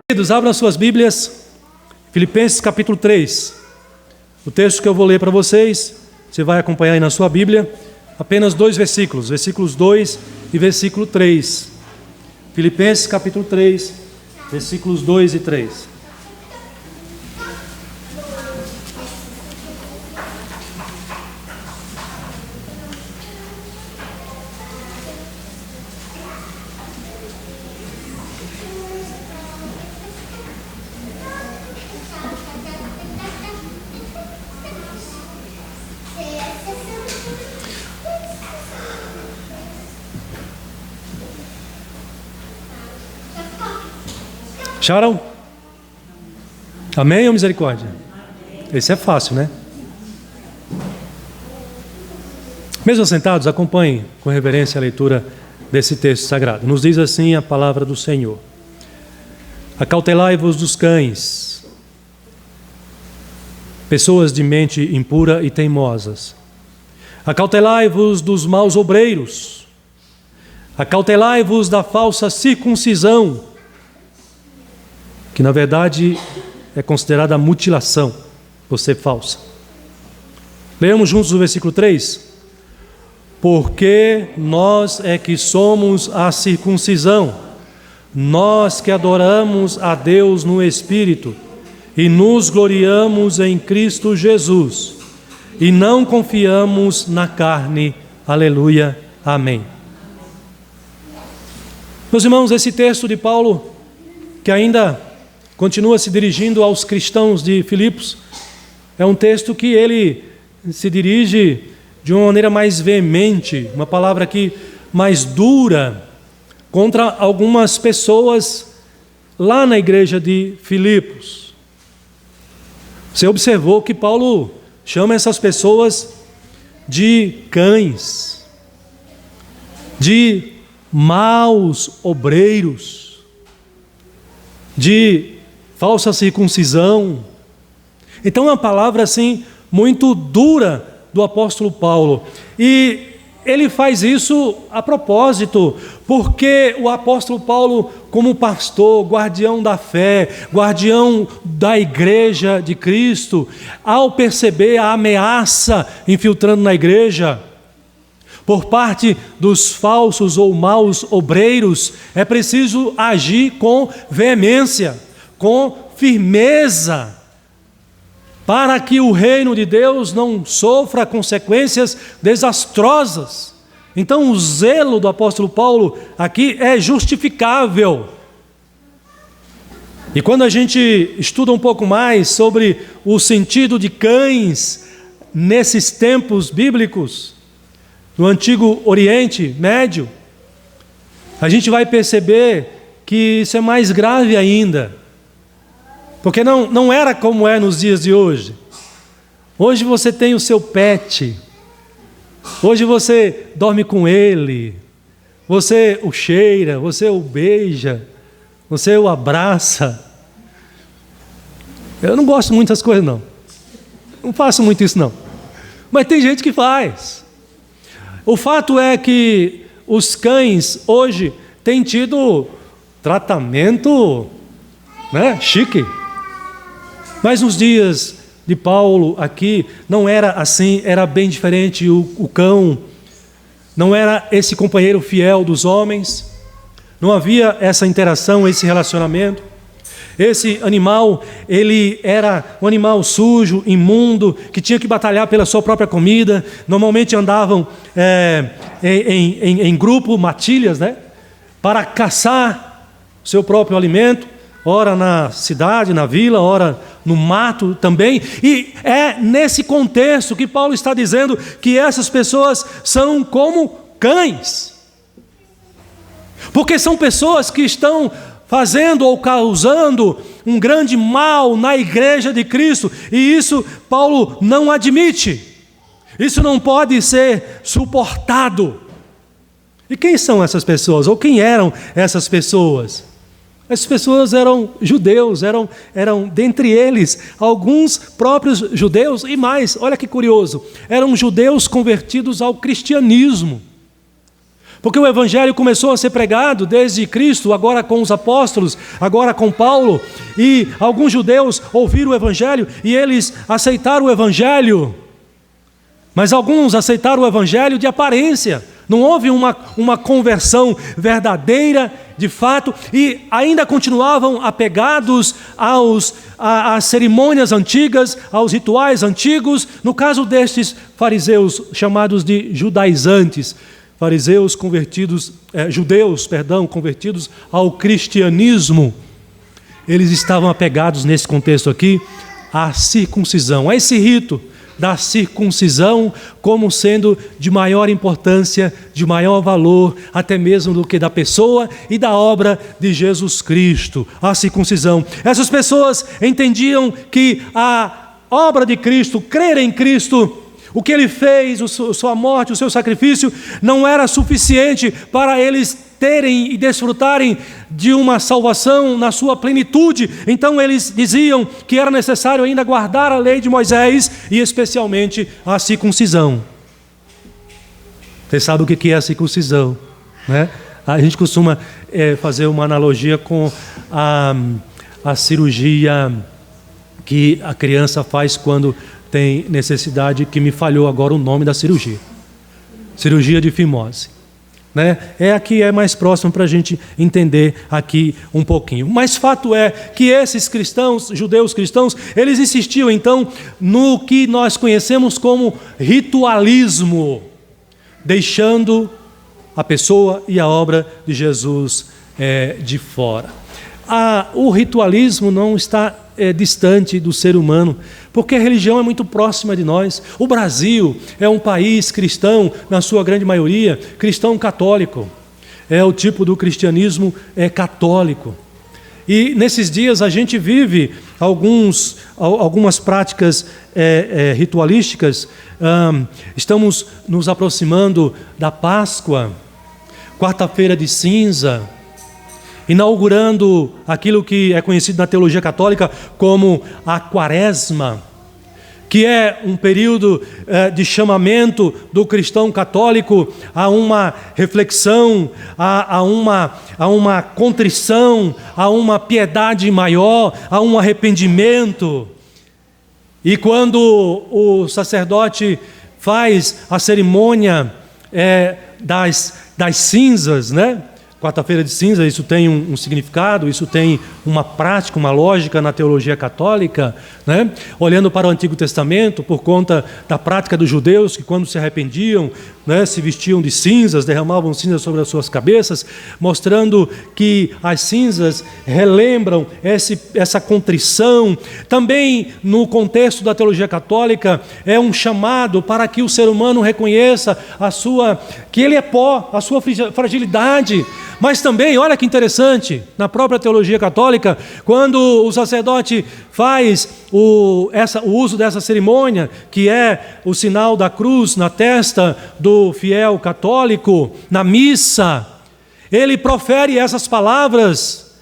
Queridos, abram suas Bíblias, Filipenses capítulo 3. O texto que eu vou ler para vocês, você vai acompanhar aí na sua Bíblia, apenas 2 versículos, versículos 2 e versículo 3. Filipenses capítulo 3, versículos 2 e 3. Acharam? Amém ou misericórdia? Esse é fácil, né? Mesmo sentados, acompanhem com reverência a leitura desse texto sagrado. Nos diz assim a palavra do Senhor: acautelai-vos dos cães, pessoas de mente impura e teimosas. Acautelai-vos dos maus obreiros. Acautelai-vos da falsa circuncisão, que na verdade é considerada mutilação, por ser falsa. Leamos juntos o versículo 3. Porque nós é que somos a circuncisão, nós que adoramos a Deus no Espírito e nos gloriamos em Cristo Jesus e não confiamos na carne. Aleluia. Amém. Meus irmãos, esse texto de Paulo, que ainda continua se dirigindo aos cristãos de Filipos, é um texto que ele se dirige de uma maneira mais veemente, uma palavra aqui mais dura, contra algumas pessoas lá na igreja de Filipos. Você observou que Paulo chama essas pessoas de cães, de maus obreiros, de falsa circuncisão. Então é uma palavra assim muito dura do apóstolo Paulo. E ele faz isso a propósito, porque o apóstolo Paulo, como pastor, guardião da fé, guardião da igreja de Cristo, ao perceber a ameaça infiltrando na igreja por parte dos falsos ou maus obreiros, é preciso agir com veemência, com firmeza, para que o reino de Deus não sofra consequências desastrosas. Então o zelo do apóstolo Paulo aqui é justificável. E quando a gente estuda um pouco mais sobre o sentido de cães nesses tempos bíblicos, no Antigo Oriente Médio, a gente vai perceber que isso é mais grave ainda. Porque não era como é nos dias de hoje. Hoje você tem o seu pet. Hoje você dorme com ele. Você o cheira, você o beija, você o abraça. Eu não gosto muito dessas coisas, não. Não faço muito isso, não. Mas tem gente que faz. O fato é que os cães hoje têm tido tratamento, chique. Mas nos dias de Paulo aqui, não era assim, era bem diferente. O cão não era esse companheiro fiel dos homens, não havia essa interação, esse relacionamento. Esse animal, ele era um animal sujo, imundo, que tinha que batalhar pela sua própria comida. Normalmente andavam em grupo, matilhas, para caçar o seu próprio alimento, ora na cidade, na vila, ora no mato também. E é nesse contexto que Paulo está dizendo que essas pessoas são como cães, porque são pessoas que estão fazendo ou causando um grande mal na igreja de Cristo, e isso Paulo não admite. Isso não pode ser suportado. E quem são essas pessoas? Ou quem eram essas pessoas? Essas pessoas eram judeus, eram dentre eles alguns próprios judeus e mais, olha que curioso, eram judeus convertidos ao cristianismo. Porque o Evangelho começou a ser pregado desde Cristo, agora com os apóstolos, agora com Paulo, e alguns judeus ouviram o Evangelho e eles aceitaram o Evangelho, mas alguns aceitaram o Evangelho de aparência. Não houve uma conversão verdadeira, de fato, e ainda continuavam apegados às cerimônias antigas, aos rituais antigos. No caso destes fariseus, chamados de judaizantes, judeus convertidos ao cristianismo, eles estavam apegados nesse contexto aqui à circuncisão, a esse rito da circuncisão como sendo de maior importância, de maior valor, até mesmo do que da pessoa e da obra de Jesus Cristo, a circuncisão. Essas pessoas entendiam que a obra de Cristo, crer em Cristo, o que Ele fez, sua morte, o seu sacrifício, não era suficiente para eles terem e desfrutarem de uma salvação na sua plenitude. Então eles diziam que era necessário ainda guardar a lei de Moisés e especialmente a circuncisão. Você sabe o que é a circuncisão, né? A gente costuma fazer uma analogia com a cirurgia que a criança faz quando tem necessidade, que me falhou agora o nome da cirurgia. Cirurgia de fimose. Né? É a que é mais próximo para a gente entender aqui um pouquinho. Mas fato é que esses cristãos, judeus cristãos, eles insistiam então no que nós conhecemos como ritualismo, deixando a pessoa e a obra de Jesus de fora. O ritualismo não está distante do ser humano, porque a religião é muito próxima de nós. O Brasil é um país cristão, na sua grande maioria, cristão católico. É o tipo do cristianismo católico. E nesses dias a gente vive algumas práticas ritualísticas. Estamos nos aproximando da Páscoa, quarta-feira de cinza, inaugurando aquilo que é conhecido na teologia católica como a Quaresma, que é um período de chamamento do cristão católico a uma reflexão, a uma contrição, a uma piedade maior, a um arrependimento. E quando o sacerdote faz a cerimônia das cinzas, né? Quarta-feira de cinza, isso tem um significado, isso tem uma prática, uma lógica na teologia católica, né? Olhando para o Antigo Testamento, por conta da prática dos judeus, que quando se arrependiam, né, se vestiam de cinzas, derramavam cinzas sobre as suas cabeças, mostrando que as cinzas relembram essa contrição. Também no contexto da teologia católica, é um chamado para que o ser humano reconheça que ele é pó, a sua fragilidade. Mas também, olha que interessante, na própria teologia católica, quando o sacerdote faz o uso dessa cerimônia, que é o sinal da cruz na testa do fiel católico, na missa, ele profere essas palavras,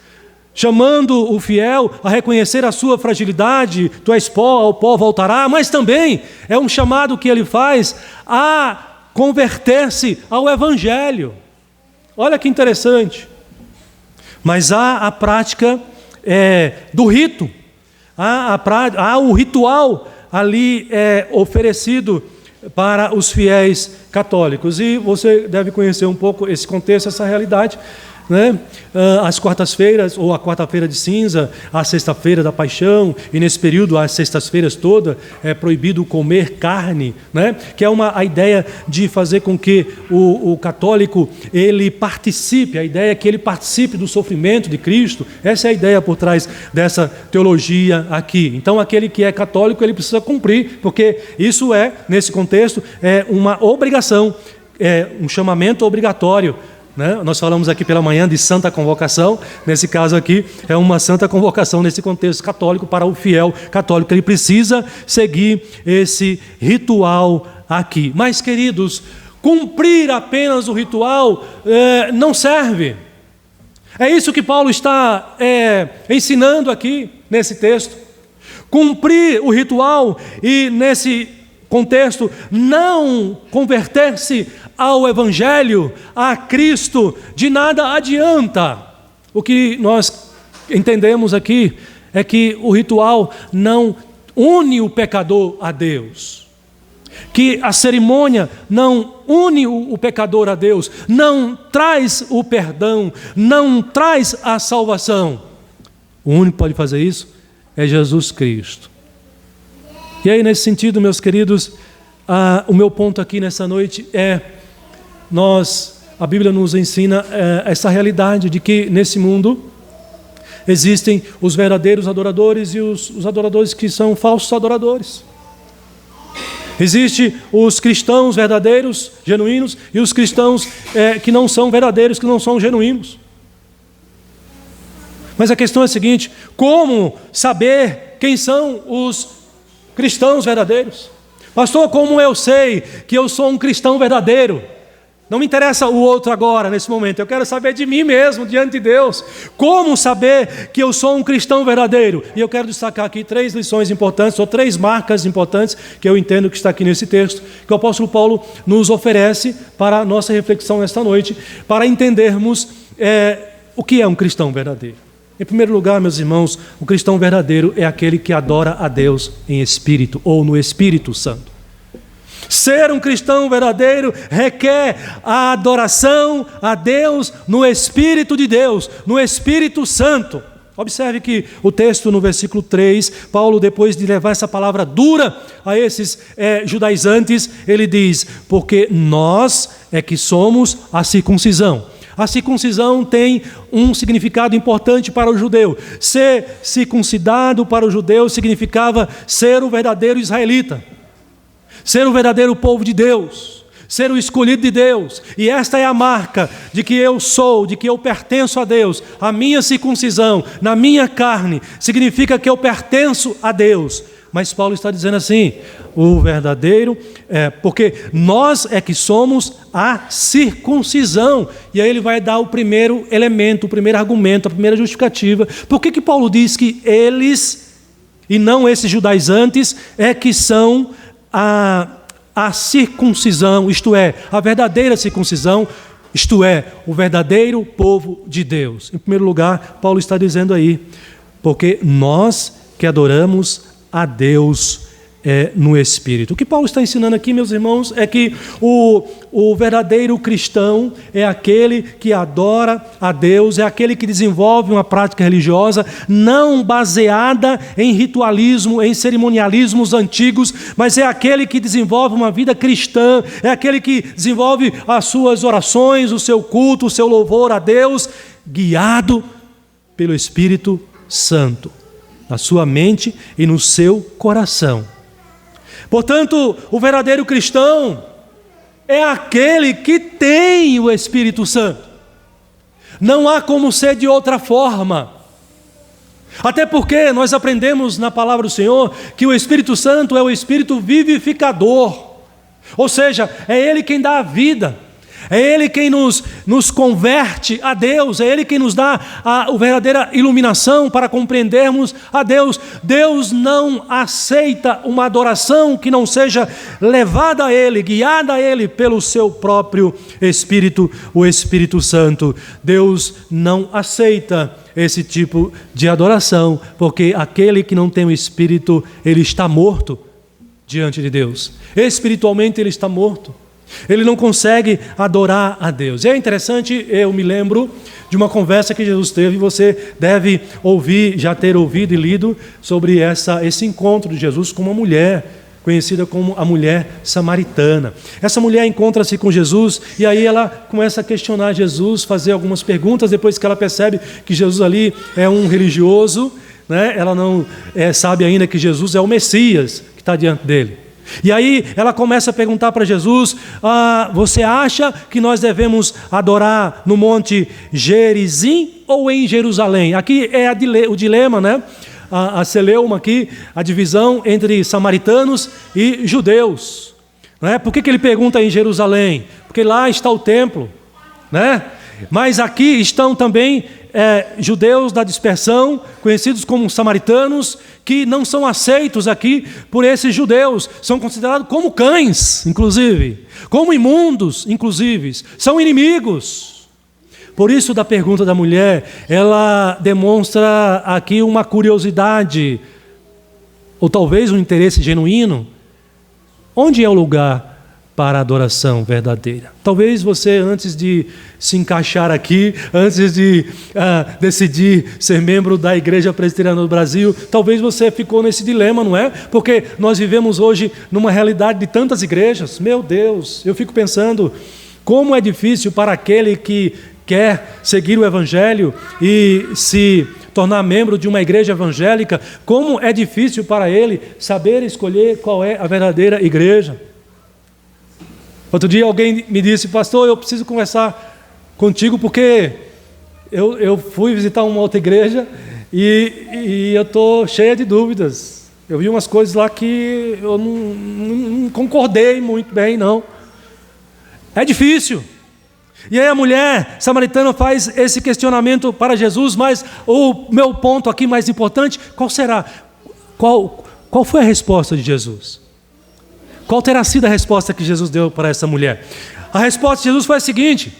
chamando o fiel a reconhecer a sua fragilidade. Tu és pó, ao pó voltará. Mas também é um chamado que ele faz a converter-se ao Evangelho. Olha que interessante. Mas há a prática do rito, há o ritual ali oferecido para os fiéis católicos. E você deve conhecer um pouco esse contexto, essa realidade, né? As quartas-feiras, ou a quarta-feira de cinza, a sexta-feira da paixão, e nesse período, as sextas-feiras todas, é proibido comer carne, né? Que é a ideia de fazer com que o católico, ele participe, a ideia é que ele participe do sofrimento de Cristo. Essa é a ideia por trás dessa teologia aqui. Então, aquele que é católico, ele precisa cumprir, porque isso nesse contexto, uma obrigação, um chamamento obrigatório. Nós falamos aqui pela manhã de santa convocação. Nesse caso aqui é uma santa convocação nesse contexto católico para o fiel católico. Ele precisa seguir esse ritual aqui. Mas, queridos, cumprir apenas o ritual não serve. É isso que Paulo está ensinando aqui nesse texto. Cumprir o ritual e nesse contexto não converter-se ao Evangelho, a Cristo, de nada adianta. O que nós entendemos aqui é que o ritual não une o pecador a Deus, que a cerimônia não une o pecador a Deus, não traz o perdão, não traz a salvação. O único que pode fazer isso é Jesus Cristo. E aí, nesse sentido, meus queridos, o meu ponto aqui nessa noite é, a Bíblia nos ensina essa realidade de que nesse mundo existem os verdadeiros adoradores e os adoradores que são falsos adoradores. Existem os cristãos verdadeiros, genuínos, e os cristãos que não são verdadeiros, que não são genuínos. Mas a questão é a seguinte: como saber quem são os cristãos verdadeiros? Pastor, como eu sei que eu sou um cristão verdadeiro? Não me interessa o outro agora, nesse momento. Eu quero saber de mim mesmo, diante de Deus. Como saber que eu sou um cristão verdadeiro? E eu quero destacar aqui 3 lições importantes, ou 3 marcas importantes, que eu entendo que está aqui nesse texto, que o apóstolo Paulo nos oferece para a nossa reflexão nesta noite, para entendermos o que é um cristão verdadeiro. Em primeiro lugar, meus irmãos, o cristão verdadeiro é aquele que adora a Deus em espírito, ou no Espírito Santo. Ser um cristão verdadeiro requer a adoração a Deus no Espírito de Deus, no Espírito Santo. Observe que o texto no versículo 3, Paulo, depois de levar essa palavra dura a esses judaizantes, ele diz: porque nós é que somos a circuncisão. A circuncisão tem um significado importante para o judeu. Ser circuncidado para o judeu significava ser o verdadeiro israelita, ser o verdadeiro povo de Deus, ser o escolhido de Deus. E esta é a marca de que eu sou, de que eu pertenço a Deus. A minha circuncisão na minha carne significa que eu pertenço a Deus. Mas Paulo está dizendo assim: o verdadeiro porque nós é que somos a circuncisão. E aí ele vai dar o primeiro elemento, o primeiro argumento, a primeira justificativa. Por que Paulo diz que eles, e não esses judaizantes, é que são a circuncisão, isto é, a verdadeira circuncisão, isto é, o verdadeiro povo de Deus? Em primeiro lugar, Paulo está dizendo aí, porque nós que adoramos a Deus no Espírito. O que Paulo está ensinando aqui, meus irmãos, é que o verdadeiro cristão é aquele que adora a Deus, é aquele que desenvolve uma prática religiosa não baseada em ritualismo, em cerimonialismos antigos, mas é aquele que desenvolve uma vida cristã, é aquele que desenvolve as suas orações, o seu culto, o seu louvor a Deus, guiado pelo Espírito Santo, na sua mente e no seu coração. Portanto, o verdadeiro cristão é aquele que tem o Espírito Santo. Não há como ser de outra forma. Até porque nós aprendemos na palavra do Senhor que o Espírito Santo é o Espírito vivificador. Ou seja, é Ele quem dá a vida. É Ele quem nos converte a Deus, é Ele quem nos dá a verdadeira iluminação para compreendermos a Deus. Deus não aceita uma adoração que não seja levada a Ele, guiada a Ele pelo seu próprio Espírito, o Espírito Santo. Deus não aceita esse tipo de adoração, porque aquele que não tem o Espírito, ele está morto diante de Deus. Espiritualmente ele está morto. Ele não consegue adorar a Deus. E é interessante, eu me lembro de uma conversa que Jesus teve, você deve ouvir, já ter ouvido e lido sobre esse encontro de Jesus com uma mulher, conhecida como a mulher samaritana. Essa mulher encontra-se com Jesus e aí ela começa a questionar Jesus, fazer algumas perguntas, depois que ela percebe que Jesus ali é um religioso, né? Ela não sabe ainda que Jesus é o Messias que está diante dele. E aí ela começa a perguntar para Jesus: você acha que nós devemos adorar no Monte Gerizim ou em Jerusalém? Aqui é o dilema, né? A celeuma aqui, a divisão entre samaritanos e judeus. Né? Por que ele pergunta em Jerusalém? Porque lá está o templo, né? Mas aqui estão também judeus da dispersão, conhecidos como samaritanos, que não são aceitos aqui por esses judeus. São considerados como cães, inclusive. Como imundos, inclusive. São inimigos. Por isso, da pergunta da mulher, ela demonstra aqui uma curiosidade, ou talvez um interesse genuíno. Onde é o lugar para a adoração verdadeira? Talvez você, antes de se encaixar aqui, antes de decidir ser membro da Igreja Presbiteriana do Brasil, talvez você ficou nesse dilema, não é? Porque nós vivemos hoje numa realidade de tantas igrejas. Meu Deus, eu fico pensando como é difícil para aquele que quer seguir o Evangelho e se tornar membro de uma igreja evangélica, como é difícil para ele saber escolher qual é a verdadeira igreja. Outro dia alguém me disse: pastor, eu preciso conversar contigo porque eu fui visitar uma outra igreja e eu estou cheia de dúvidas. Eu vi umas coisas lá que eu não concordei muito bem, não. É difícil. E aí a mulher samaritana faz esse questionamento para Jesus, mas o meu ponto aqui mais importante, qual será? Qual foi a resposta de Jesus? Qual terá sido a resposta que Jesus deu para essa mulher? A resposta de Jesus foi a seguinte: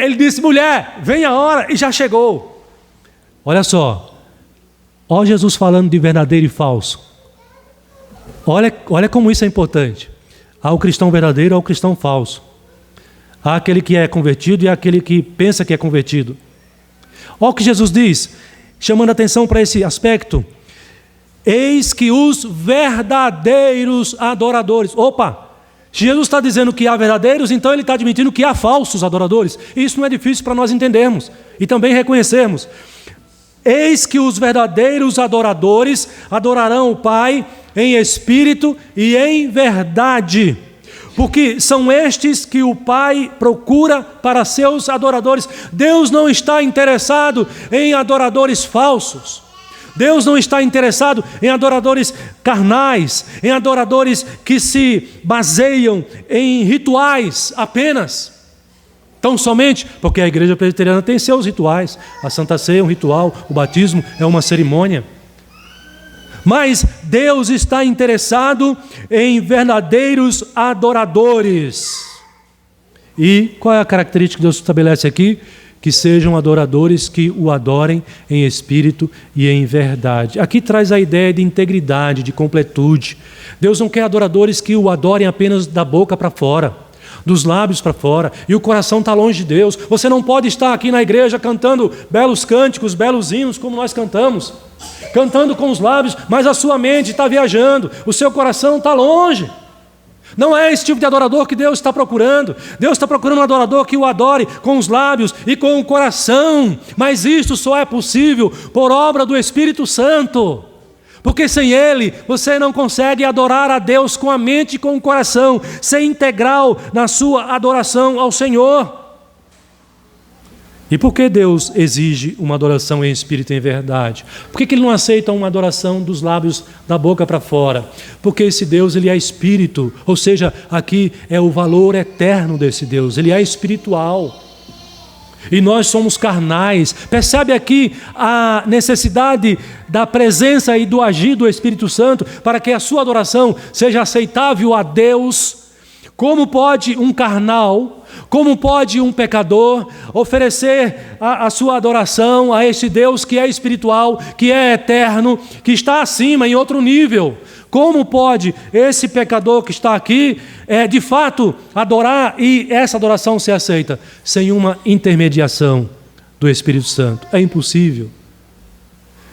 ele disse: mulher, vem a hora, e já chegou. Olha só, olha Jesus falando de verdadeiro e falso. Olha como isso é importante. Há o cristão verdadeiro, há o cristão falso. Há aquele que é convertido e há aquele que pensa que é convertido. Olha o que Jesus diz, chamando a atenção para esse aspecto. Eis que os verdadeiros adoradores. Opa! Se Jesus está dizendo que há verdadeiros, então ele está admitindo que há falsos adoradores. Isso não é difícil para nós entendermos e também reconhecermos. Eis que os verdadeiros adoradores adorarão o Pai em espírito e em verdade. Porque são estes que o Pai procura para seus adoradores. Deus não está interessado em adoradores falsos. Deus não está interessado em adoradores carnais, em adoradores que se baseiam em rituais apenas. Tão somente porque a Igreja Presbiteriana tem seus rituais. A Santa Ceia é um ritual, o batismo é uma cerimônia. Mas Deus está interessado em verdadeiros adoradores. E qual é a característica que Deus estabelece aqui? Que sejam adoradores que o adorem em espírito e em verdade. Aqui traz a ideia de integridade, de completude. Deus não quer adoradores que o adorem apenas da boca para fora, dos lábios para fora, e o coração está longe de Deus. Você não pode estar aqui na igreja cantando belos cânticos, belos hinos, como nós cantamos, cantando com os lábios, mas a sua mente está viajando, o seu coração está longe. Não é esse tipo de adorador que Deus está procurando. Deus está procurando um adorador que o adore com os lábios e com o coração. Mas isto só é possível por obra do Espírito Santo. Porque sem Ele, você não consegue adorar a Deus com a mente e com o coração, ser integral na sua adoração ao Senhor. E por que Deus exige uma adoração em espírito e em verdade? Por que Ele não aceita uma adoração dos lábios da boca para fora? Porque esse Deus, Ele é espírito, ou seja, aqui é o valor eterno desse Deus, Ele é espiritual. E nós somos carnais. Percebe aqui a necessidade da presença e do agir do Espírito Santo para que a sua adoração seja aceitável a Deus. Como pode um carnal, como pode um pecador oferecer a sua adoração a este Deus que é espiritual, que é eterno, que está acima, em outro nível? Como pode esse pecador que está aqui, de fato, adorar e essa adoração ser aceita sem uma intermediação do Espírito Santo? É impossível.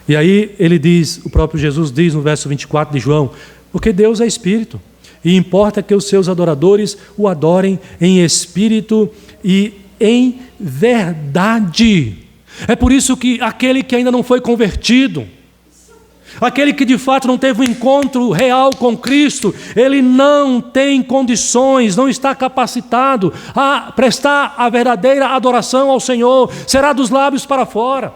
E aí ele diz, o próprio Jesus diz no verso 24 de João, porque Deus é Espírito. E importa que os seus adoradores o adorem em espírito e em verdade. É por isso que aquele que ainda não foi convertido, aquele que de fato não teve um encontro real com Cristo, ele não tem condições, não está capacitado a prestar a verdadeira adoração ao Senhor. Será dos lábios para fora.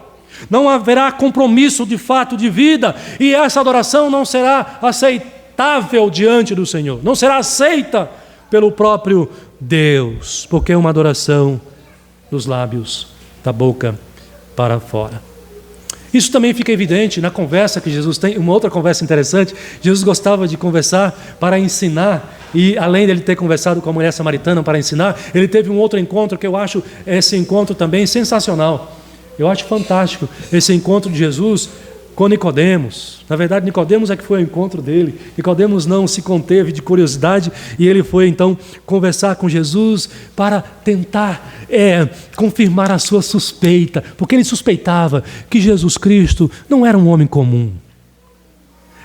Não haverá compromisso de fato de vida e essa adoração não será aceitável diante do Senhor, não será aceita pelo próprio Deus, porque é uma adoração dos lábios da boca para fora. Isso também fica evidente na conversa que Jesus tem, uma outra conversa interessante. Jesus gostava de conversar para ensinar, e além dele ter conversado com a mulher samaritana para ensinar, ele teve um outro encontro que eu acho esse encontro também sensacional. Eu acho fantástico esse encontro de Jesus com Nicodemos. Na verdade, Nicodemos é que foi ao encontro dele. Nicodemos não se conteve de curiosidade e ele foi então conversar com Jesus para tentar confirmar a sua suspeita, porque ele suspeitava que Jesus Cristo não era um homem comum.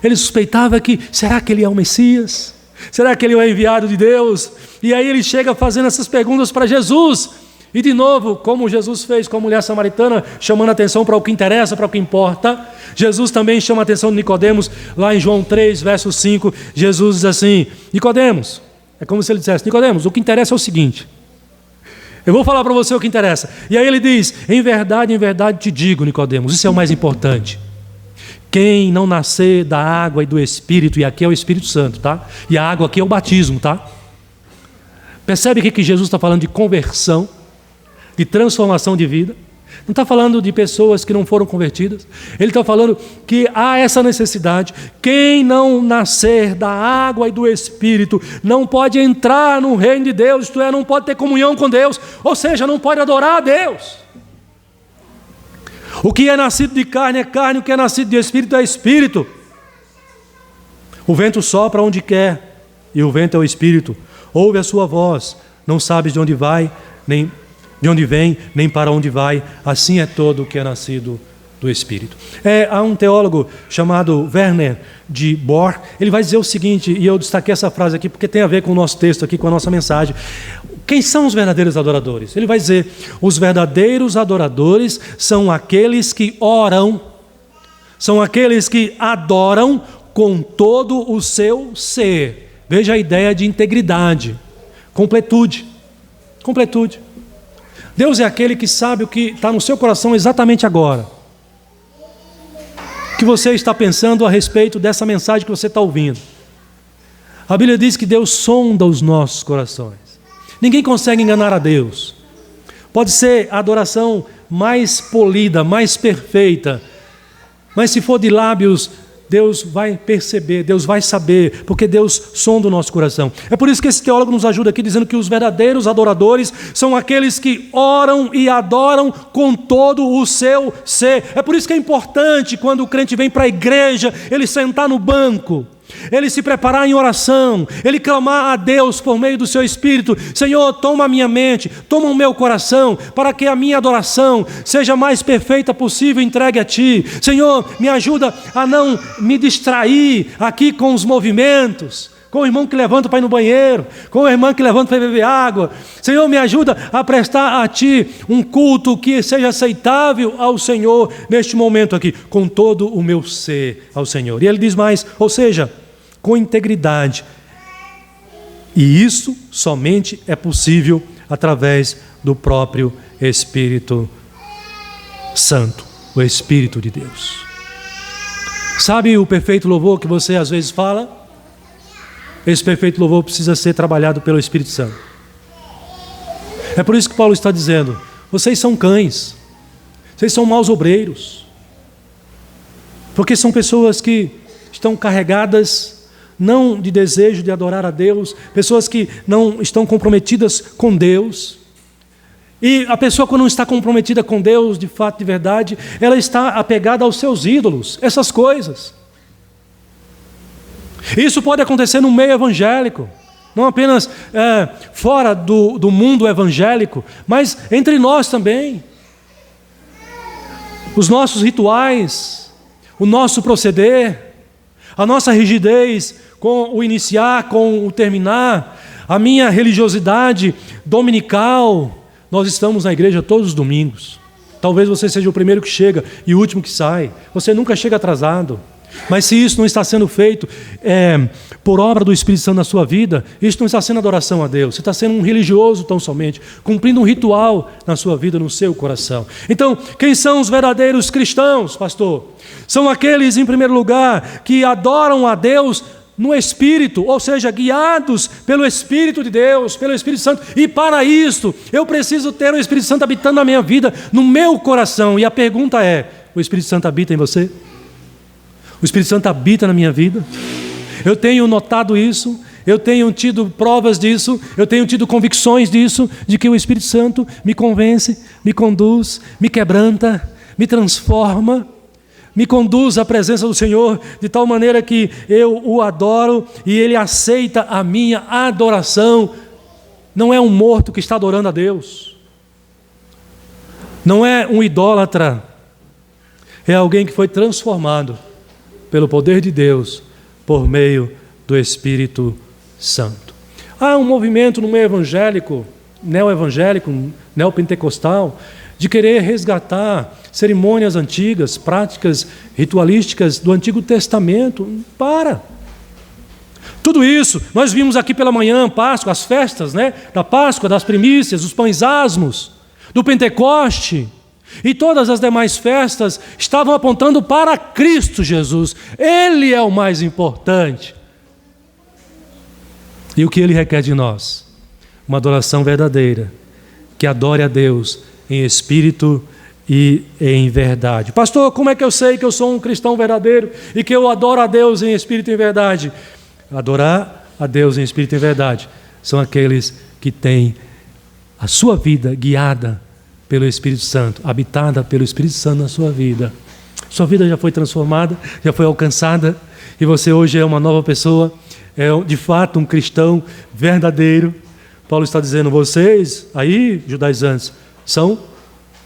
Ele suspeitava que, será que ele é o Messias? Será que ele é o enviado de Deus? E aí ele chega fazendo essas perguntas para Jesus. E de novo, como Jesus fez com a mulher samaritana, chamando a atenção para o que interessa, para o que importa, Jesus também chama a atenção de Nicodemos, lá em João 3, verso 5, Jesus diz assim: Nicodemos, é como se ele dissesse: Nicodemos, o que interessa é o seguinte, eu vou falar para você o que interessa. E aí ele diz: em verdade te digo, Nicodemos, isso é o mais importante, quem não nascer da água e do Espírito, e aqui é o Espírito Santo, tá? E a água aqui é o batismo, tá? Percebe que Jesus está falando de conversão, de transformação de vida. Não está falando de pessoas que não foram convertidas. Ele está falando que há essa necessidade. Quem não nascer da água e do Espírito não pode entrar no reino de Deus, isto é, não pode ter comunhão com Deus, ou seja, não pode adorar a Deus. O que é nascido de carne é carne, o que é nascido de Espírito é Espírito. O vento sopra onde quer, e o vento é o Espírito. Ouve a sua voz, não sabes de onde vai, nem de onde vem, nem para onde vai. Assim é todo o que é nascido do Espírito. Há um teólogo chamado Werner de Bohr, ele vai dizer o seguinte, e eu destaquei essa frase aqui porque tem a ver com o nosso texto aqui, com a nossa mensagem. Quem são os verdadeiros adoradores? Ele vai dizer: os verdadeiros adoradores são aqueles que oram, são aqueles que adoram com todo o seu ser. Veja a ideia de integridade, completude. Deus é aquele que sabe o que está no seu coração exatamente agora. O que você está pensando a respeito dessa mensagem que você está ouvindo. A Bíblia diz que Deus sonda os nossos corações. Ninguém consegue enganar a Deus. Pode ser a adoração mais polida, mais perfeita, mas se for de lábios, Deus vai perceber, Deus vai saber, porque Deus sonda o nosso coração. É por isso que esse teólogo nos ajuda aqui, dizendo que os verdadeiros adoradores são aqueles que oram e adoram com todo o seu ser. É por isso que é importante, quando o crente vem para a igreja, ele sentar no banco, ele se preparar em oração, ele clamar a Deus por meio do seu Espírito: Senhor, toma a minha mente, toma o meu coração, para que a minha adoração seja mais perfeita possível, entregue a Ti. Senhor, me ajuda a não me distrair aqui com os movimentos, com o irmão que levanta para ir no banheiro, com a irmã que levanta para beber água. Senhor, me ajuda a prestar a Ti um culto que seja aceitável ao Senhor neste momento aqui, com todo o meu ser ao Senhor. E ele diz mais, ou seja, com integridade. E isso somente é possível através do próprio Espírito Santo, o Espírito de Deus. Sabe o perfeito louvor que você às vezes fala? Esse perfeito louvor precisa ser trabalhado pelo Espírito Santo. É por isso que Paulo está dizendo: vocês são cães, vocês são maus obreiros, porque são pessoas que estão carregadas não de desejo de adorar a Deus, pessoas que não estão comprometidas com Deus. E a pessoa, quando não está comprometida com Deus, de fato, de verdade, ela está apegada aos seus ídolos, essas coisas. Isso pode acontecer no meio evangélico, não apenas fora do mundo evangélico, mas entre nós também. Os nossos rituais, o nosso proceder, a nossa rigidez com o iniciar, com o terminar, a minha religiosidade dominical. Nós estamos na igreja todos os domingos. Talvez você seja o primeiro que chega e o último que sai. Você nunca chega atrasado. Mas se isso não está sendo feito por obra do Espírito Santo na sua vida, isso não está sendo adoração a Deus. Você está sendo um religioso tão somente, cumprindo um ritual na sua vida, no seu coração. Então, quem são os verdadeiros cristãos, pastor? São aqueles, em primeiro lugar, que adoram a Deus no Espírito, ou seja, guiados pelo Espírito de Deus, pelo Espírito Santo. E para isso, eu preciso ter o Espírito Santo habitando na minha vida, no meu coração. E a pergunta é: o Espírito Santo habita em você? O Espírito Santo habita na minha vida? Eu tenho notado isso, eu tenho tido provas disso, eu tenho tido convicções disso, de que o Espírito Santo me convence, me conduz, me quebranta, me transforma, me conduz à presença do Senhor, de tal maneira que eu o adoro e Ele aceita a minha adoração. Não é um morto que está adorando a Deus, não é um idólatra, é alguém que foi transformado pelo poder de Deus, por meio do Espírito Santo. Há um movimento no meio evangélico, neopentecostal, de querer resgatar cerimônias antigas, práticas ritualísticas do Antigo Testamento. Tudo isso, nós vimos aqui pela manhã, Páscoa, as festas, da Páscoa, das primícias, dos pães asmos, do Pentecoste, e todas as demais festas estavam apontando para Cristo Jesus. Ele é o mais importante. E o que Ele requer de nós? Uma adoração verdadeira, que adore a Deus em espírito e em verdade. Pastor, como é que eu sei que eu sou um cristão verdadeiro e que eu adoro a Deus em espírito e em verdade? Adorar a Deus em espírito e em verdade são aqueles que têm a sua vida guiada pelo Espírito Santo, habitada pelo Espírito Santo na sua vida. Sua vida já foi transformada, já foi alcançada, e você hoje é uma nova pessoa, é de fato um cristão verdadeiro. Paulo está dizendo: vocês aí, judaizantes, são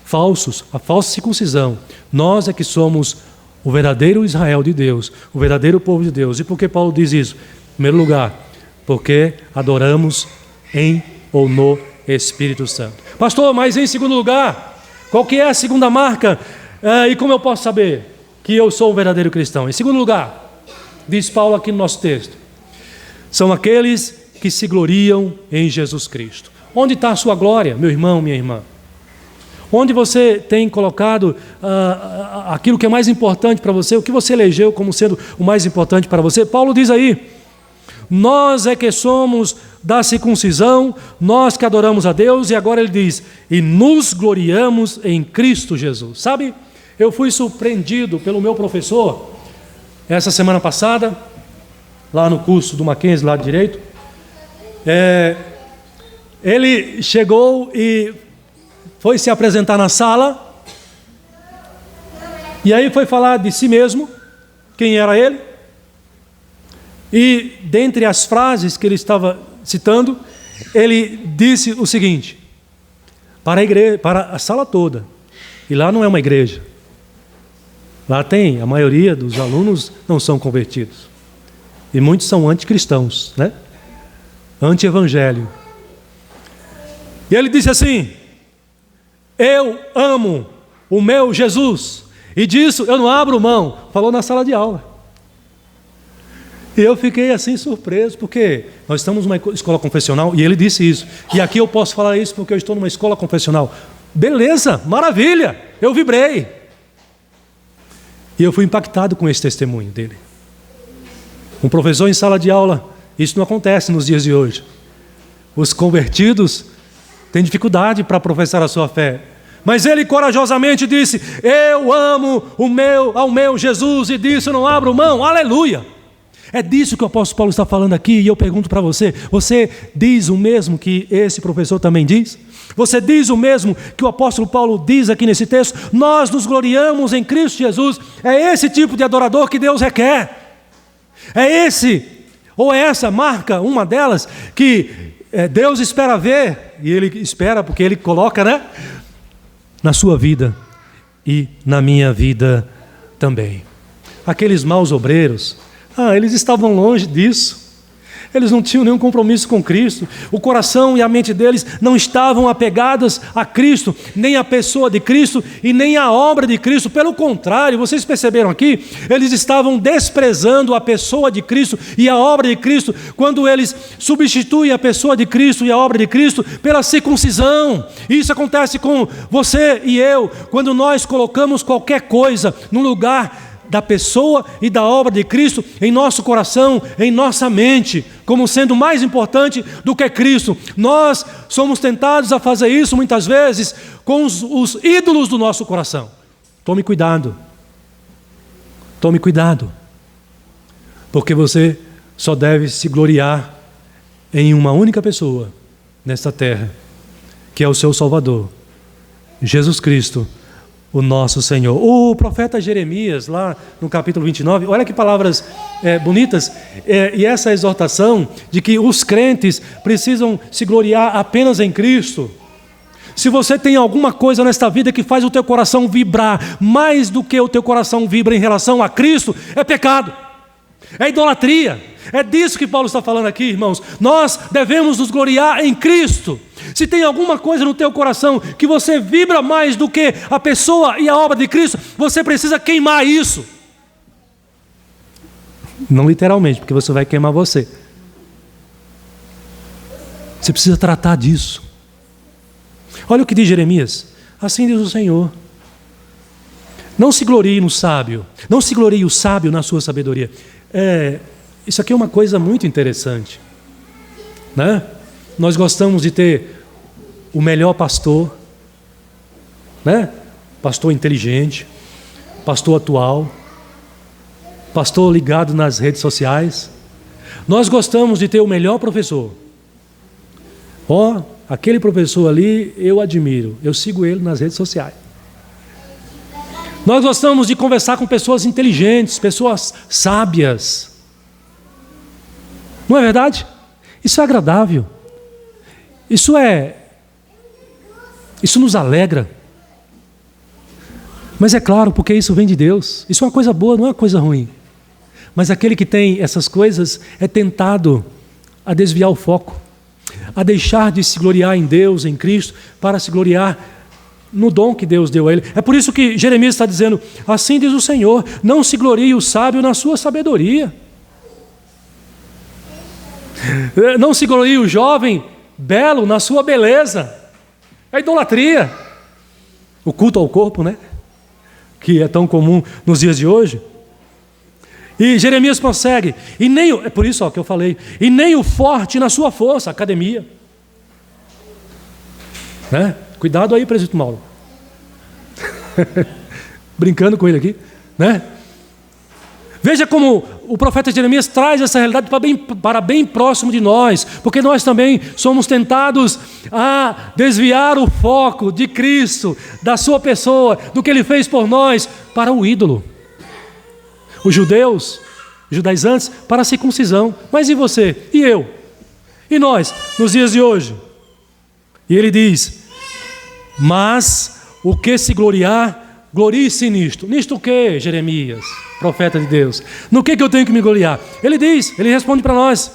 falsos, a falsa circuncisão. Nós é que somos o verdadeiro Israel de Deus, o verdadeiro povo de Deus. E por que Paulo diz isso? Em primeiro lugar, porque adoramos em ou no Espírito Santo. Pastor, mas em segundo lugar, qual que é a segunda marca? E como eu posso saber que eu sou um verdadeiro cristão? Em segundo lugar, diz Paulo aqui no nosso texto, são aqueles que se gloriam em Jesus Cristo. Onde está a sua glória, meu irmão, minha irmã? Onde você tem colocado aquilo que é mais importante para você, o que você elegeu como sendo o mais importante para você? Paulo diz aí: nós é que somos da circuncisão, nós que adoramos a Deus, e agora ele diz: e nos gloriamos em Cristo Jesus. Sabe, eu fui surpreendido pelo meu professor, essa semana passada, lá no curso do Mackenzie, lá de Direito. Ele chegou e foi se apresentar na sala, e aí foi falar de si mesmo, quem era ele, e dentre as frases que ele estava citando, ele disse o seguinte, para a igreja, para a sala toda, e lá não é uma igreja, lá tem, a maioria dos alunos não são convertidos, e muitos são anticristãos, anti-evangelho. E ele disse assim: eu amo o meu Jesus, e disso eu não abro mão. Falou na sala de aula. E eu fiquei assim surpreso, porque nós estamos numa escola confessional, e ele disse isso. E aqui eu posso falar isso porque eu estou numa escola confessional. Beleza, maravilha, eu vibrei. E eu fui impactado com esse testemunho dele. Um professor em sala de aula, isso não acontece nos dias de hoje. Os convertidos têm dificuldade para professar a sua fé. Mas ele corajosamente disse: eu amo ao meu Jesus, e disso não abro mão. Aleluia! É disso que o apóstolo Paulo está falando aqui, e eu pergunto para você: você diz o mesmo que esse professor também diz? Você diz o mesmo que o apóstolo Paulo diz aqui nesse texto? Nós nos gloriamos em Cristo Jesus. É esse tipo de adorador que Deus requer. É esse, ou é essa marca, uma delas, que Deus espera ver, e Ele espera porque Ele coloca, na sua vida e na minha vida também. Aqueles maus obreiros, eles estavam longe disso. Eles não tinham nenhum compromisso com Cristo. O coração e a mente deles não estavam apegadas a Cristo, nem à pessoa de Cristo e nem à obra de Cristo. Pelo contrário, vocês perceberam aqui? Eles estavam desprezando a pessoa de Cristo e a obra de Cristo, quando eles substituem a pessoa de Cristo e a obra de Cristo pela circuncisão. Isso acontece com você e eu, quando nós colocamos qualquer coisa no lugar da pessoa e da obra de Cristo em nosso coração, em nossa mente, como sendo mais importante do que Cristo. Nós somos tentados a fazer isso muitas vezes com os ídolos do nosso coração. Tome cuidado. Tome cuidado. Porque você só deve se gloriar em uma única pessoa nesta terra, que é o seu Salvador, Jesus Cristo, o nosso Senhor. O profeta Jeremias, lá no capítulo 29, olha que palavras bonitas, e essa exortação de que os crentes precisam se gloriar apenas em Cristo. Se você tem alguma coisa nesta vida que faz o teu coração vibrar mais do que o teu coração vibra em relação a Cristo, é pecado, é idolatria. É disso que Paulo está falando aqui, irmãos. Nós devemos nos gloriar em Cristo. Se tem alguma coisa no teu coração que você vibra mais do que a pessoa e a obra de Cristo, você precisa queimar isso. Não literalmente, porque você vai queimar você. Você precisa tratar disso. Olha o que diz Jeremias. Assim diz o Senhor: não se glorie no sábio, não se glorie o sábio na sua sabedoria. Isso aqui é uma coisa muito interessante, né? Nós gostamos de ter o melhor pastor, né? Pastor inteligente, pastor atual, pastor ligado nas redes sociais. Nós gostamos de ter o melhor professor. Aquele professor ali eu admiro, eu sigo ele nas redes sociais. Nós gostamos de conversar com pessoas inteligentes, pessoas sábias. Não é verdade? Isso é agradável. Isso nos alegra. Mas é claro, porque isso vem de Deus. Isso é uma coisa boa, não é uma coisa ruim. Mas aquele que tem essas coisas é tentado a desviar o foco, a deixar de se gloriar em Deus, em Cristo, para se gloriar no dom que Deus deu a ele. É por isso que Jeremias está dizendo: assim diz o Senhor, não se glorie o sábio na sua sabedoria. Não se glorie o jovem belo na sua beleza. É idolatria. O culto ao corpo, né? Que é tão comum nos dias de hoje. E Jeremias prossegue: é por isso que eu falei, e nem o forte na sua força, academia. Né? Cuidado aí, presbítero Mauro. Brincando com ele aqui, né? Veja como o profeta Jeremias traz essa realidade para bem próximo de nós, porque nós também somos tentados a desviar o foco de Cristo, da sua pessoa, do que Ele fez por nós, para o ídolo. Os judaizantes, para a circuncisão. Mas e você? E eu? E nós, nos dias de hoje? E ele diz: mas o que se gloriar, glorie-se nisto. Nisto o que, Jeremias, profeta de Deus? No que eu tenho que me gloriar? Ele responde para nós: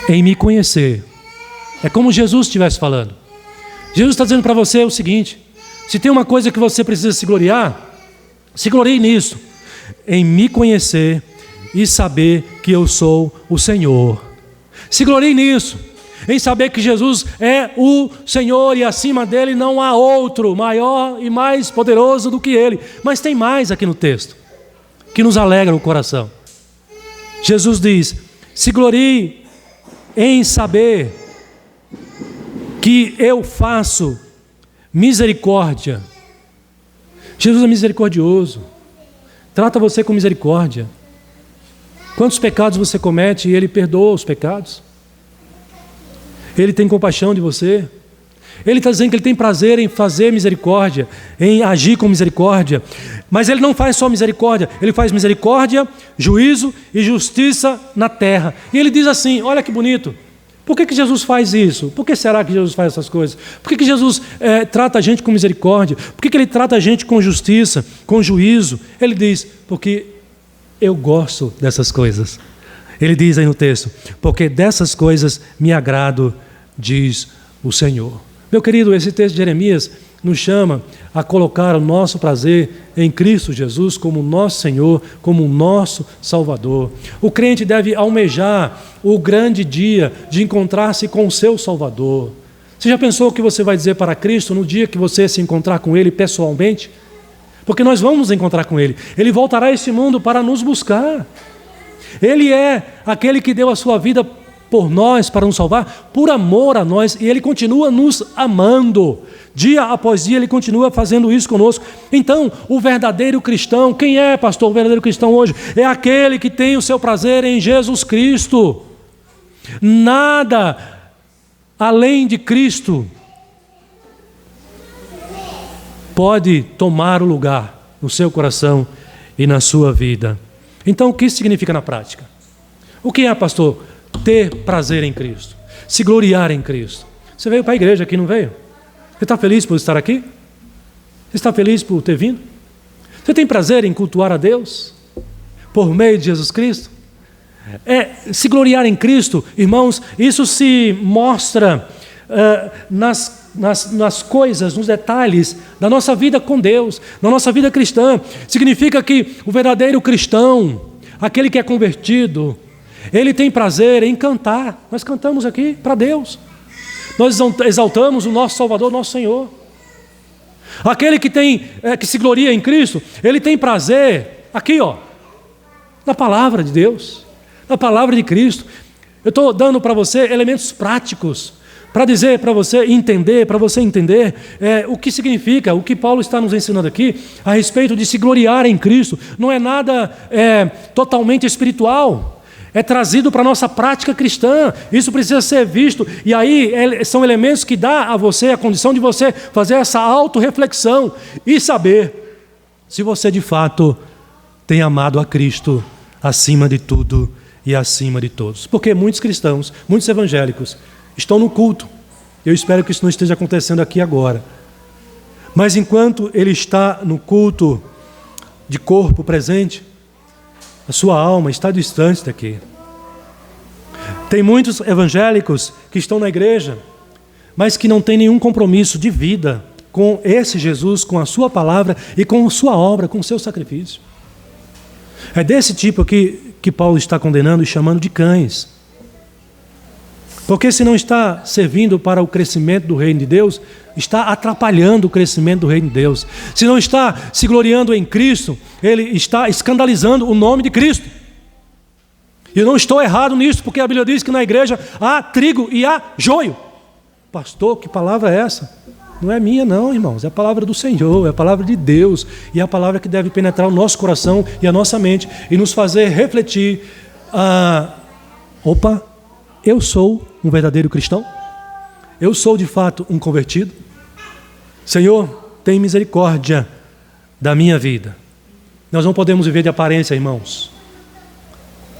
em me conhecer. É como Jesus estivesse falando. Jesus está dizendo para você o seguinte: se tem uma coisa que você precisa se gloriar, se glorie nisso, em me conhecer e saber que eu sou o Senhor. Se glorie nisso, em saber que Jesus é o Senhor e acima dele não há outro maior e mais poderoso do que ele. Mas tem mais aqui no texto que nos alegra o coração. Jesus diz: se glorie em saber que eu faço misericórdia. Jesus é misericordioso, trata você com misericórdia. Quantos pecados você comete e Ele perdoa os pecados? Ele tem compaixão de você. Ele está dizendo que Ele tem prazer em fazer misericórdia, em agir com misericórdia. Mas Ele não faz só misericórdia, Ele faz misericórdia, juízo e justiça na terra. E Ele diz assim: olha que bonito, por que Jesus faz isso? Por que será que Jesus faz essas coisas? Por que Jesus trata a gente com misericórdia? Por que Ele trata a gente com justiça, com juízo? Ele diz: porque eu gosto dessas coisas. Ele diz aí no texto: porque dessas coisas me agrado, diz o Senhor. Meu querido, esse texto de Jeremias nos chama a colocar o nosso prazer em Cristo Jesus como nosso Senhor, como nosso Salvador. O crente deve almejar o grande dia de encontrar-se com o seu Salvador. Você já pensou o que você vai dizer para Cristo no dia que você se encontrar com Ele pessoalmente? Porque nós vamos nos encontrar com Ele. Ele voltará a esse mundo para nos buscar. Ele é aquele que deu a sua vida por nós, para nos salvar, por amor a nós, e Ele continua nos amando. Dia após dia Ele continua fazendo isso conosco. Então, o verdadeiro cristão, quem é, pastor, o verdadeiro cristão hoje? É aquele que tem o seu prazer em Jesus Cristo. Nada além de Cristo pode tomar o lugar no seu coração e na sua vida. Então, o que isso significa na prática? O que é, pastor? Ter prazer em Cristo, se gloriar em Cristo. Você veio para a igreja aqui, não veio? Você está feliz por estar aqui? Você está feliz por ter vindo? Você tem prazer em cultuar a Deus por meio de Jesus Cristo? Se gloriar em Cristo, irmãos, isso se mostra nas coisas, nos detalhes da nossa vida com Deus, na nossa vida cristã. Significa que o verdadeiro cristão, aquele que é convertido, ele tem prazer em cantar. Nós cantamos aqui para Deus. Nós exaltamos o nosso Salvador, nosso Senhor. Aquele que se gloria em Cristo, ele tem prazer aqui, na palavra de Deus, na palavra de Cristo. Eu estou dando para você elementos práticos para dizer para você entender, o que significa, o que Paulo está nos ensinando aqui a respeito de se gloriar em Cristo. Não é nada totalmente espiritual. É trazido para a nossa prática cristã. Isso precisa ser visto. E aí são elementos que dá a você a condição de você fazer essa autorreflexão e saber se você de fato tem amado a Cristo acima de tudo e acima de todos. Porque muitos cristãos, muitos evangélicos estão no culto. Eu espero que isso não esteja acontecendo aqui agora. Mas enquanto ele está no culto de corpo presente, a sua alma está distante daqui. Tem muitos evangélicos que estão na igreja, mas que não têm nenhum compromisso de vida com esse Jesus, com a sua palavra e com a sua obra, com o seu sacrifício. É desse tipo que Paulo está condenando e chamando de cães. Porque se não está servindo para o crescimento do reino de Deus, está atrapalhando o crescimento do reino de Deus. Se não está se gloriando em Cristo, ele está escandalizando o nome de Cristo. E eu não estou errado nisso, porque a Bíblia diz que na igreja há trigo e há joio. Pastor, que palavra é essa? Não é minha não, irmãos, é a palavra do Senhor, é a palavra de Deus, e é a palavra que deve penetrar o nosso coração e a nossa mente, e nos fazer refletir, eu sou um verdadeiro cristão? Eu sou de fato um convertido? Senhor, tem misericórdia da minha vida. Nós não podemos viver de aparência, irmãos.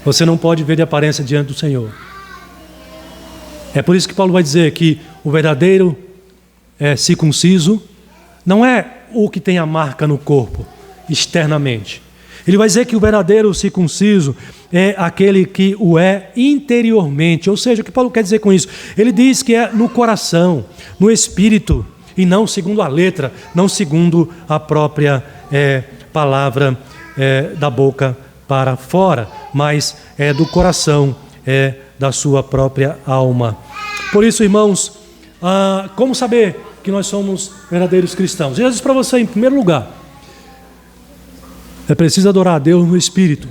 Você não pode viver de aparência diante do Senhor. É por isso que Paulo vai dizer que o verdadeiro circunciso não é o que tem a marca no corpo, externamente. Ele vai dizer que o verdadeiro circunciso é aquele que o é interiormente. Ou seja, o que Paulo quer dizer com isso? Ele diz que é no coração, no espírito, e não segundo a letra, não segundo a própria palavra da boca para fora, mas é do coração, é da sua própria alma. Por isso, irmãos, como saber que nós somos verdadeiros cristãos? Eu já disse para você, em primeiro lugar, é preciso adorar a Deus no Espírito.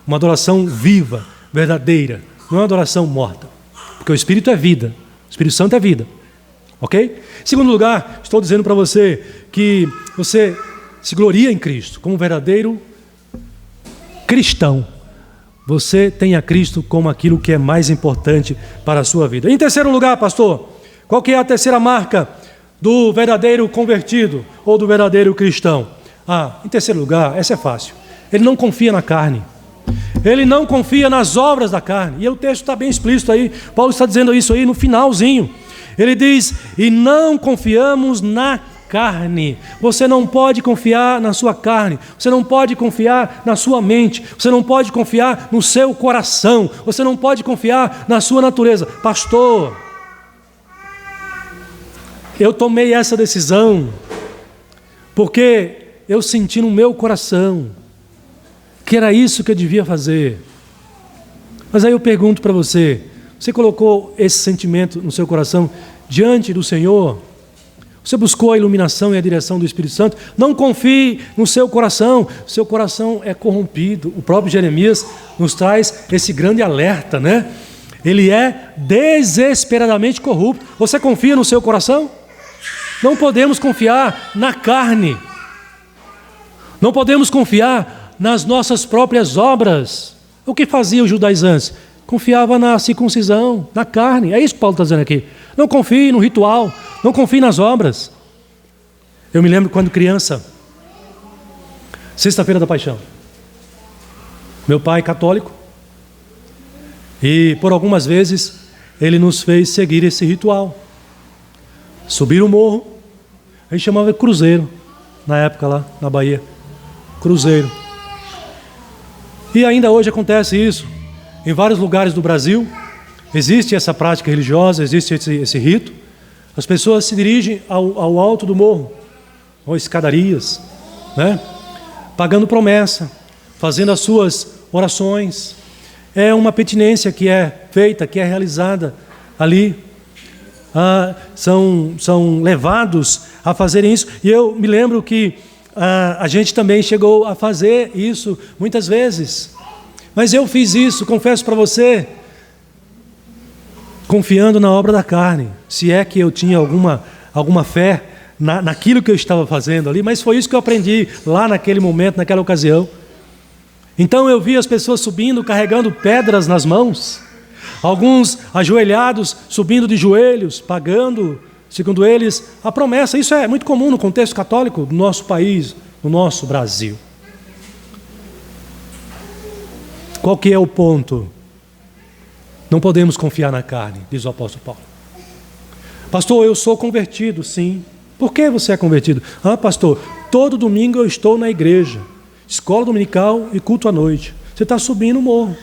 Uma adoração viva, verdadeira. Não é uma adoração morta. Porque o Espírito é vida. O Espírito Santo é vida. Ok? Em segundo lugar, estou dizendo para você que você se gloria em Cristo. Como verdadeiro cristão. Você tem a Cristo como aquilo que é mais importante para a sua vida. Em terceiro lugar, pastor, qual que é a terceira marca do verdadeiro convertido ou do verdadeiro cristão? Em terceiro lugar, essa é fácil. Ele não confia na carne. Ele não confia nas obras da carne. E o texto está bem explícito aí. Paulo está dizendo isso aí no finalzinho. Ele diz, e não confiamos na carne. Você não pode confiar na sua carne. Você não pode confiar na sua mente. Você não pode confiar no seu coração. Você não pode confiar na sua natureza. Pastor, eu tomei essa decisão porque eu senti no meu coração que era isso que eu devia fazer. Mas aí eu pergunto para você, você colocou esse sentimento no seu coração diante do Senhor? Você buscou a iluminação e a direção do Espírito Santo? Não confie no seu coração. Seu coração é corrompido. O próprio Jeremias nos traz esse grande alerta, né? Ele é desesperadamente corrupto. Você confia no seu coração? Não podemos confiar na carne. Não podemos confiar nas nossas próprias obras. O que fazia os judaizantes? Confiava na circuncisão, na carne. É isso que Paulo está dizendo aqui. Não confie no ritual, não confie nas obras. Eu me lembro quando criança, Sexta-feira da Paixão. Meu pai católico, e por algumas vezes ele nos fez seguir esse ritual. Subir o morro, a gente chamava de cruzeiro, na época lá na Bahia. Cruzeiro. E ainda hoje acontece isso. Em vários lugares do Brasil, existe essa prática religiosa, existe esse rito. As pessoas se dirigem ao alto do morro, ou escadarias, né? Pagando promessa, fazendo as suas orações. É uma penitência que é feita, que é realizada ali. São levados a fazerem isso. E eu me lembro que a gente também chegou a fazer isso muitas vezes. Mas eu fiz isso, confesso para você, confiando na obra da carne. Se é que eu tinha alguma fé naquilo que eu estava fazendo ali, mas foi isso que eu aprendi lá naquele momento, naquela ocasião. Então eu vi as pessoas subindo, carregando pedras nas mãos, alguns ajoelhados, subindo de joelhos, pagando, segundo eles, a promessa. Isso é muito comum no contexto católico do nosso país, no nosso Brasil. Qual que é o ponto? Não podemos confiar na carne, diz o apóstolo Paulo. Pastor, eu sou convertido, sim. Por que você é convertido? Pastor, todo domingo eu estou na igreja, escola dominical e culto à noite. Você está subindo o morro.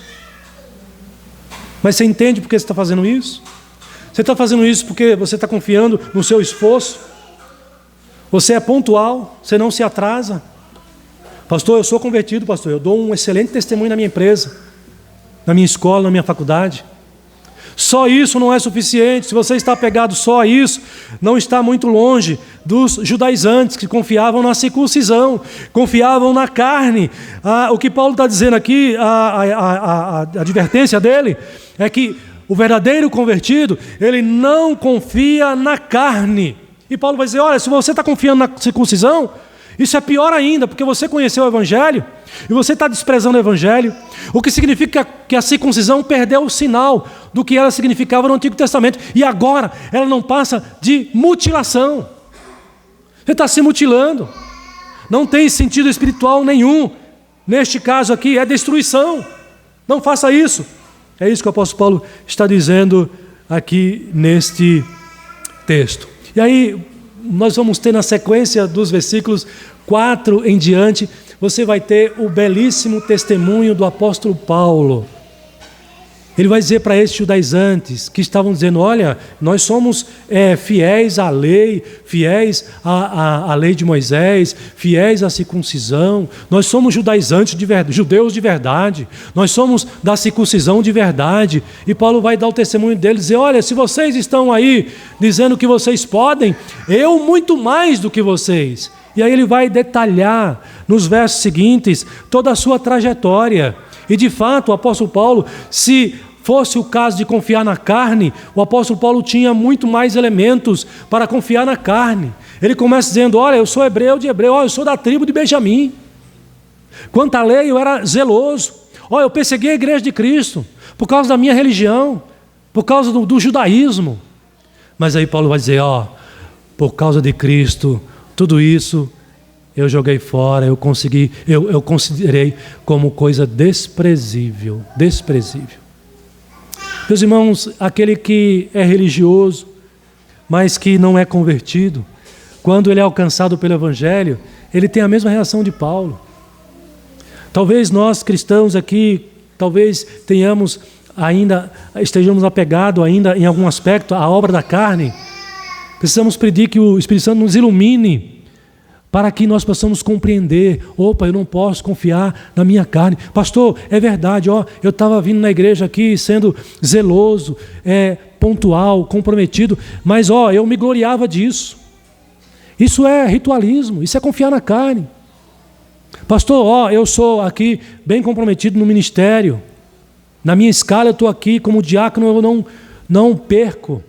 Mas você entende por que você está fazendo isso? Você está fazendo isso porque você está confiando no seu esforço? Você é pontual, você não se atrasa? Pastor, eu sou convertido, pastor. Eu dou um excelente testemunho na minha empresa, na minha escola, na minha faculdade. Só isso não é suficiente. Se você está apegado só a isso, não está muito longe dos judaizantes que confiavam na circuncisão, confiavam na carne. O que Paulo está dizendo aqui, a advertência dele, é que o verdadeiro convertido, ele não confia na carne. E Paulo vai dizer, olha, se você está confiando na circuncisão, isso é pior ainda, porque você conheceu o Evangelho e você está desprezando o Evangelho, o que significa que a circuncisão perdeu o sinal do que ela significava no Antigo Testamento, e agora ela não passa de mutilação. Você está se mutilando, não tem sentido espiritual nenhum. Neste caso aqui é destruição. Não faça isso. É isso que o apóstolo Paulo está dizendo aqui neste texto. E aí nós vamos ter na sequência dos versículos 4 em diante, você vai ter o belíssimo testemunho do apóstolo Paulo. Ele vai dizer para esses judaizantes que estavam dizendo, olha, nós somos fiéis à lei, fiéis à lei de Moisés, fiéis à circuncisão, nós somos judaizantes de verdade, judeus de verdade, nós somos da circuncisão de verdade. E Paulo vai dar o testemunho deles, dizer, olha, se vocês estão aí dizendo que vocês podem, eu muito mais do que vocês. E aí ele vai detalhar nos versos seguintes toda a sua trajetória. E de fato, o apóstolo Paulo, se fosse o caso de confiar na carne, o apóstolo Paulo tinha muito mais elementos para confiar na carne. Ele começa dizendo, olha, eu sou hebreu de hebreu, eu sou da tribo de Benjamim. Quanto à lei, eu era zeloso. Olha, eu persegui a igreja de Cristo por causa da minha religião, por causa do judaísmo. Mas aí Paulo vai dizer, por causa de Cristo, tudo isso eu joguei fora, eu considerei como coisa desprezível. Meus irmãos, aquele que é religioso, mas que não é convertido, quando ele é alcançado pelo Evangelho, ele tem a mesma reação de Paulo. Talvez nós cristãos aqui, estejamos apegados ainda em algum aspecto à obra da carne. Precisamos pedir que o Espírito Santo nos ilumine, para que nós possamos compreender, eu não posso confiar na minha carne. Pastor, é verdade, eu estava vindo na igreja aqui sendo zeloso, pontual, comprometido, mas eu me gloriava disso. Isso é ritualismo, isso é confiar na carne. Pastor, eu sou aqui bem comprometido no ministério. Na minha escala eu estou aqui como diácono, eu não perco.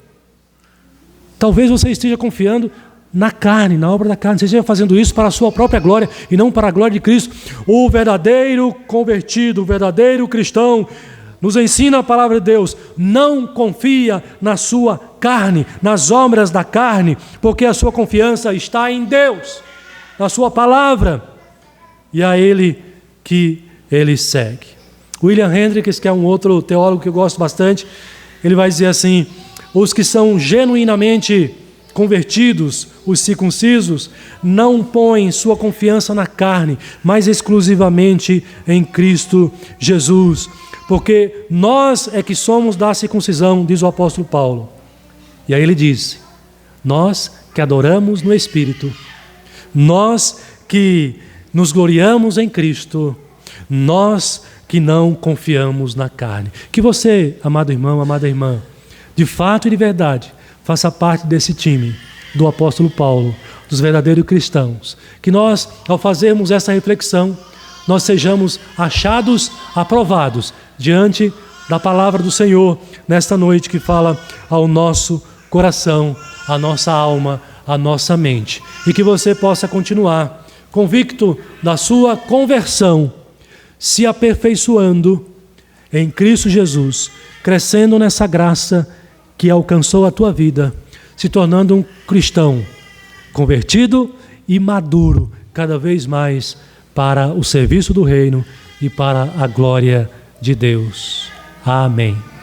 Talvez você esteja confiando na carne, na obra da carne. Você esteja fazendo isso para a sua própria glória e não para a glória de Cristo. O verdadeiro convertido, o verdadeiro cristão, nos ensina a palavra de Deus, não confia na sua carne, nas obras da carne, porque a sua confiança está em Deus, na sua palavra, e a Ele que Ele segue. William Hendricks, que é um outro teólogo que eu gosto bastante, ele vai dizer assim: os que são genuinamente convertidos, os circuncisos, não põem sua confiança na carne, mas exclusivamente em Cristo Jesus. Porque nós é que somos da circuncisão, diz o apóstolo Paulo. E aí ele diz: nós que adoramos no Espírito, nós que nos gloriamos em Cristo, nós que não confiamos na carne. Que você, amado irmão, amada irmã, de fato e de verdade, faça parte desse time do apóstolo Paulo, dos verdadeiros cristãos. Que nós, ao fazermos essa reflexão, nós sejamos achados, aprovados diante da palavra do Senhor nesta noite, que fala ao nosso coração, à nossa alma, à nossa mente. E que você possa continuar convicto da sua conversão, se aperfeiçoando em Cristo Jesus, crescendo nessa graça que alcançou a tua vida, se tornando um cristão convertido e maduro cada vez mais para o serviço do reino e para a glória de Deus. Amém.